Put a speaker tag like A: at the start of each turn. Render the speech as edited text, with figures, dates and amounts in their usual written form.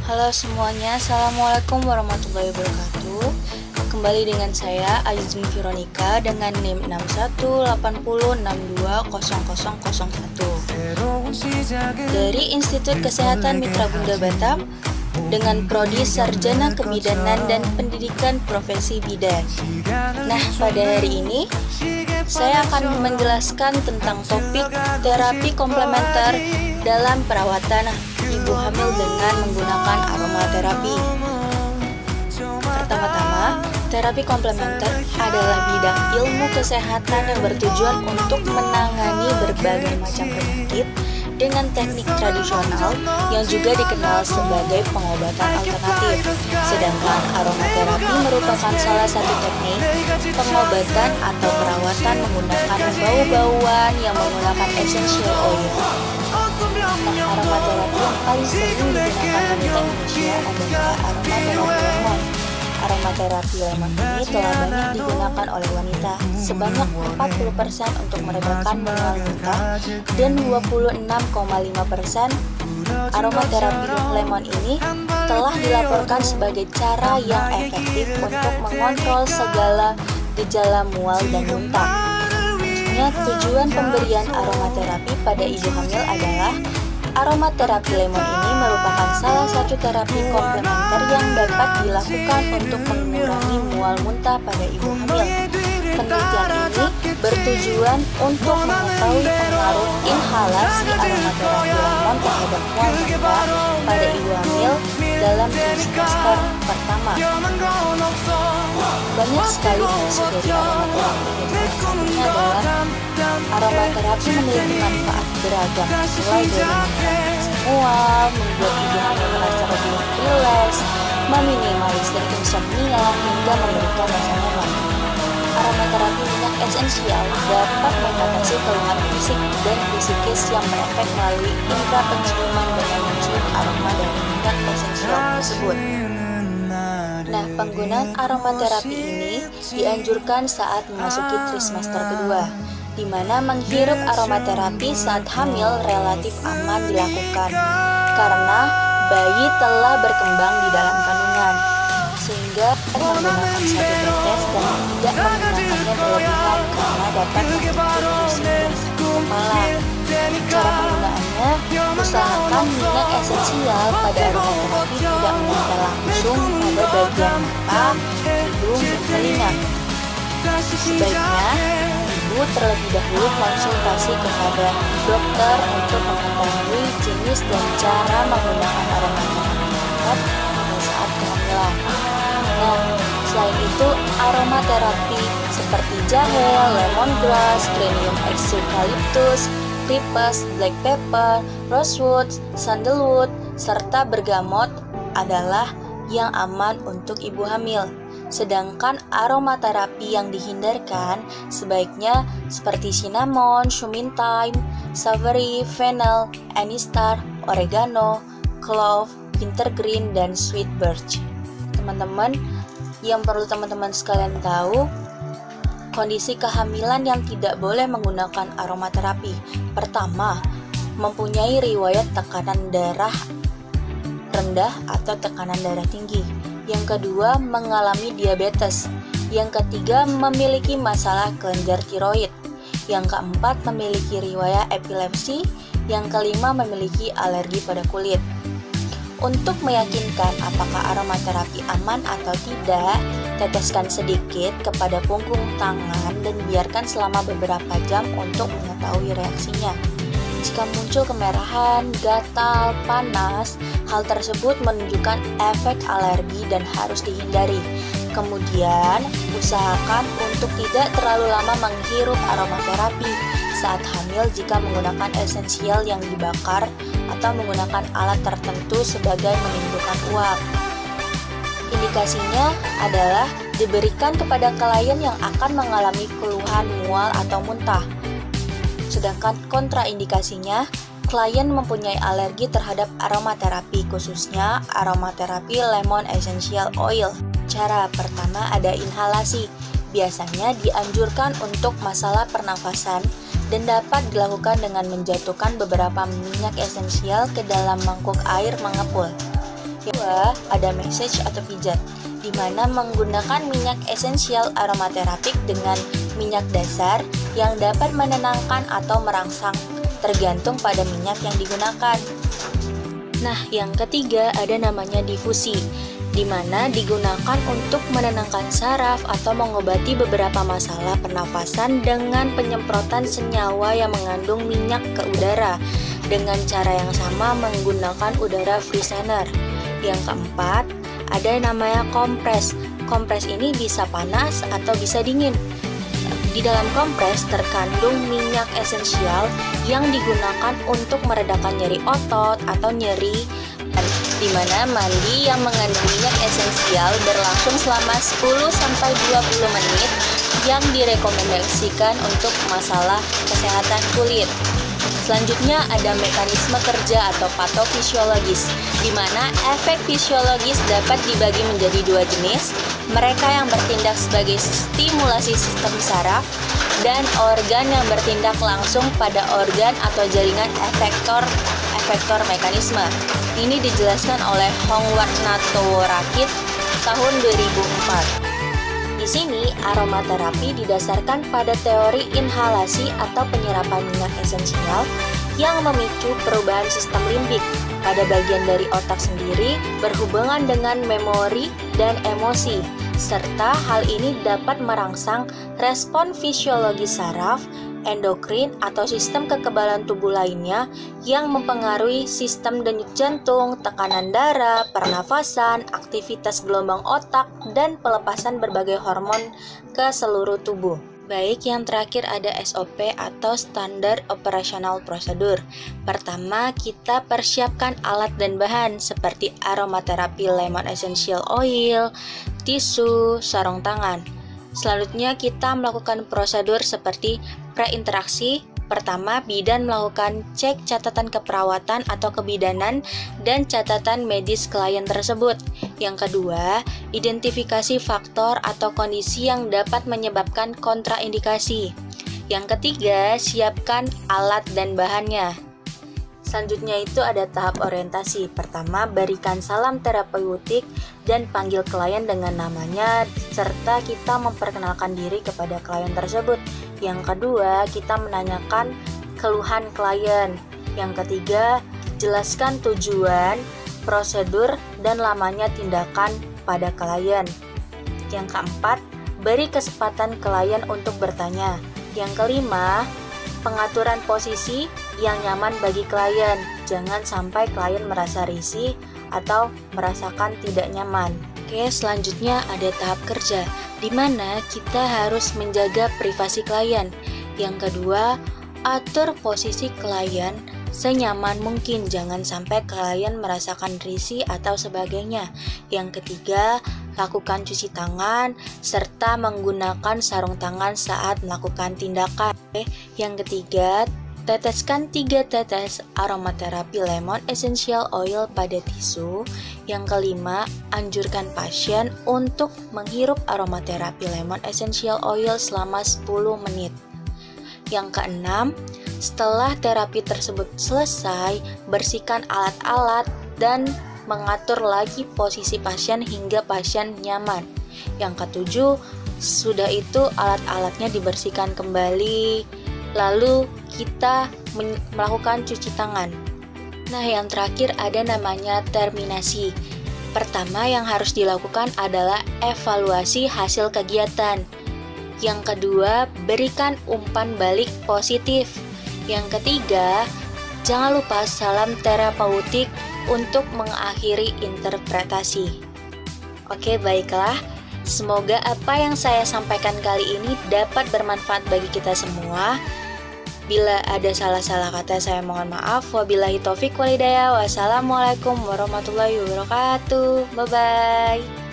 A: Halo semuanya, Assalamualaikum warahmatullahi wabarakatuh. Kembali dengan saya Azmi Veronica dengan NIM 6180620001 dari Institut Kesehatan Mitra Bunda Batam dengan Prodi Sarjana Kebidanan dan Pendidikan Profesi Bidan. Nah, pada hari ini saya akan menjelaskan tentang topik terapi komplementer dalam perawatan ibu hamil dengan menggunakan aromaterapi. Pertama-tama, terapi komplementer adalah bidang ilmu kesehatan yang bertujuan untuk menangani berbagai macam penyakit dengan teknik tradisional yang juga dikenal sebagai pengobatan alternatif. Sedangkan aromaterapi merupakan salah satu teknik pengobatan atau perawatan menggunakan bau-bauan yang menggunakan essential oil. Nah, aromaterapi yang paling sering digunakan wanita Indonesia adalah aromaterapi lemon. Aromaterapi lemon ini telah banyak digunakan oleh wanita, sebanyak 40% untuk meredakan mual muntah dan 26,5% aromaterapi lemon ini telah dilaporkan sebagai cara yang efektif untuk mengontrol segala gejala mual dan muntah. Tujuan pemberian aromaterapi pada ibu hamil adalah aromaterapi lemon ini merupakan salah satu terapi komplementer yang dapat dilakukan untuk mengurangi mual muntah pada ibu hamil. Penelitian ini bertujuan untuk mengetahui pengaruh inhalasi aromaterapi lemon terhadap mual muntah pada ibu hamil dalam trimester pertama. Banyak sekali fungsi dari aromaterapi. Satunya adalah aromaterapi memiliki manfaat beragam, mulai dari mengurangi mual, membuat ibu hamil merasa lebih rileks, meminimalisir insomnia, hingga memberikan rasa nyaman. Aromaterapi minyak esensial dapat mengatasi keluhan fisik dan psikis yang berefek melalui indera penciuman dengan mencium aroma dari minyak esensial tersebut. Nah, penggunaan aromaterapi ini dianjurkan saat memasuki trimester kedua, di mana menghirup aromaterapi saat hamil relatif aman dilakukan, karena bayi telah berkembang di dalam kandungan, sehingga menggunakan satu tetes dan tidak menggunakannya berlebihan karena dapat memicu pusing dan sakit kepala. Cara penggunaannya, usahakan minyak esensial pada aromaterapi tidak menempel langsung pada bagian mata, hidung, dan telinga. Sebaiknya ibu terlebih dahulu konsultasi kepada dokter untuk mengetahui jenis dan cara menggunakan aromaterapi pada saat kehamilan. Nah, selain itu aromaterapi seperti jahe, lemongrass, Chrysanthem eucalyptus, Cypress, black pepper, rosewood, sandalwood, serta bergamot adalah yang aman untuk ibu hamil. Sedangkan aromaterapi yang dihindarkan sebaiknya seperti cinnamon, shumin thyme, savory, fennel, anise tar, oregano, clove, wintergreen, dan sweet birch. Teman-teman, yang perlu teman-teman sekalian tahu, kondisi kehamilan yang tidak boleh menggunakan aromaterapi. Pertama, mempunyai riwayat tekanan darah rendah atau tekanan darah tinggi. Yang kedua, mengalami diabetes. Yang ketiga, memiliki masalah kelenjar tiroid. Yang keempat, memiliki riwayat epilepsi. Yang kelima, memiliki alergi pada kulit. Untuk meyakinkan apakah aromaterapi aman atau tidak, teteskan sedikit kepada punggung tangan dan biarkan selama beberapa jam untuk mengetahui reaksinya. Jika muncul kemerahan, gatal, panas, hal tersebut menunjukkan efek alergi dan harus dihindari. Kemudian, usahakan untuk tidak terlalu lama menghirup aromaterapi saat hamil jika menggunakan esensial yang dibakar atau menggunakan alat tertentu sebagai menimbulkan uap. Indikasinya adalah diberikan kepada klien yang akan mengalami keluhan mual atau muntah. Sedangkan kontraindikasinya, klien mempunyai alergi terhadap aromaterapi, khususnya aromaterapi lemon essential oil. Cara pertama ada inhalasi. Biasanya dianjurkan untuk masalah pernafasan dan dapat dilakukan dengan menjatuhkan beberapa minyak esensial ke dalam mangkuk air mengepul. Yang kedua, ada massage atau pijat, di mana menggunakan minyak esensial aromaterapik dengan minyak dasar yang dapat menenangkan atau merangsang, tergantung pada minyak yang digunakan. Nah, yang ketiga ada namanya difusi, di mana digunakan untuk menenangkan saraf atau mengobati beberapa masalah pernafasan dengan penyemprotan senyawa yang mengandung minyak ke udara dengan cara yang sama menggunakan udara freshener. Yang keempat, ada namanya kompres. Kompres ini bisa panas atau bisa dingin. Di dalam kompres terkandung minyak esensial yang digunakan untuk meredakan nyeri otot atau nyeri, di mana mandi yang mengandung minyak esensial berlangsung selama 10-20 menit yang direkomendasikan untuk masalah kesehatan kulit. Selanjutnya ada mekanisme kerja atau patofisiologis, di mana efek fisiologis dapat dibagi menjadi dua jenis. Mereka yang bertindak sebagai stimulasi sistem saraf dan organ yang bertindak langsung pada organ atau jaringan efektor mekanisme. Ini dijelaskan oleh Hongward Natoworakit tahun 2004. Di sini, aromaterapi didasarkan pada teori inhalasi atau penyerapan minyak esensial yang memicu perubahan sistem limbik pada bagian dari otak sendiri berhubungan dengan memori dan emosi, serta hal ini dapat merangsang respon fisiologis saraf, endokrin atau sistem kekebalan tubuh lainnya yang mempengaruhi sistem denyut jantung, tekanan darah, pernafasan, aktivitas gelombang otak, dan pelepasan berbagai hormon ke seluruh tubuh. Baik, yang terakhir ada SOP atau Standard Operational Procedure. Pertama, kita persiapkan alat dan bahan seperti aromaterapi lemon essential oil, tisu, sarung tangan. Selanjutnya kita melakukan prosedur seperti preinteraksi. Pertama, bidan melakukan cek catatan keperawatan atau kebidanan dan catatan medis klien tersebut. Yang kedua, identifikasi faktor atau kondisi yang dapat menyebabkan kontraindikasi. Yang ketiga, siapkan alat dan bahannya. Selanjutnya itu ada tahap orientasi. Pertama, berikan salam terapeutik dan panggil klien dengan namanya, serta kita memperkenalkan diri kepada klien tersebut. Yang kedua, kita menanyakan keluhan klien. Yang ketiga, jelaskan tujuan, prosedur, dan lamanya tindakan pada klien. Yang keempat, beri kesempatan klien untuk bertanya. Yang kelima, pengaturan posisi yang nyaman bagi klien. Jangan sampai klien merasa risih atau merasakan tidak nyaman. Oke, selanjutnya ada tahap kerja, di mana kita harus menjaga privasi klien. Yang kedua, atur posisi klien senyaman mungkin, jangan sampai klien merasakan risih atau sebagainya. Yang ketiga, lakukan cuci tangan serta menggunakan sarung tangan saat melakukan tindakan. Yang ketiga, teteskan 3 tetes aromaterapi lemon essential oil pada tisu. Yang kelima, anjurkan pasien untuk menghirup aromaterapi lemon essential oil selama 10 menit. Yang keenam, setelah terapi tersebut selesai, bersihkan alat-alat dan mengatur lagi posisi pasien hingga pasien nyaman. Yang ketujuh, sudah itu alat-alatnya dibersihkan kembali, lalu kita melakukan cuci tangan. Nah, yang terakhir ada namanya terminasi. Pertama yang harus dilakukan adalah evaluasi hasil kegiatan. Yang kedua, berikan umpan balik positif. Yang ketiga, jangan lupa salam terapeutik untuk mengakhiri interpretasi. Oke, baiklah. Semoga apa yang saya sampaikan kali ini dapat bermanfaat bagi kita semua. Bila ada salah-salah kata, saya mohon maaf. Wabillahi taufik walhidayah. Wassalamualaikum warahmatullahi wabarakatuh. Bye-bye.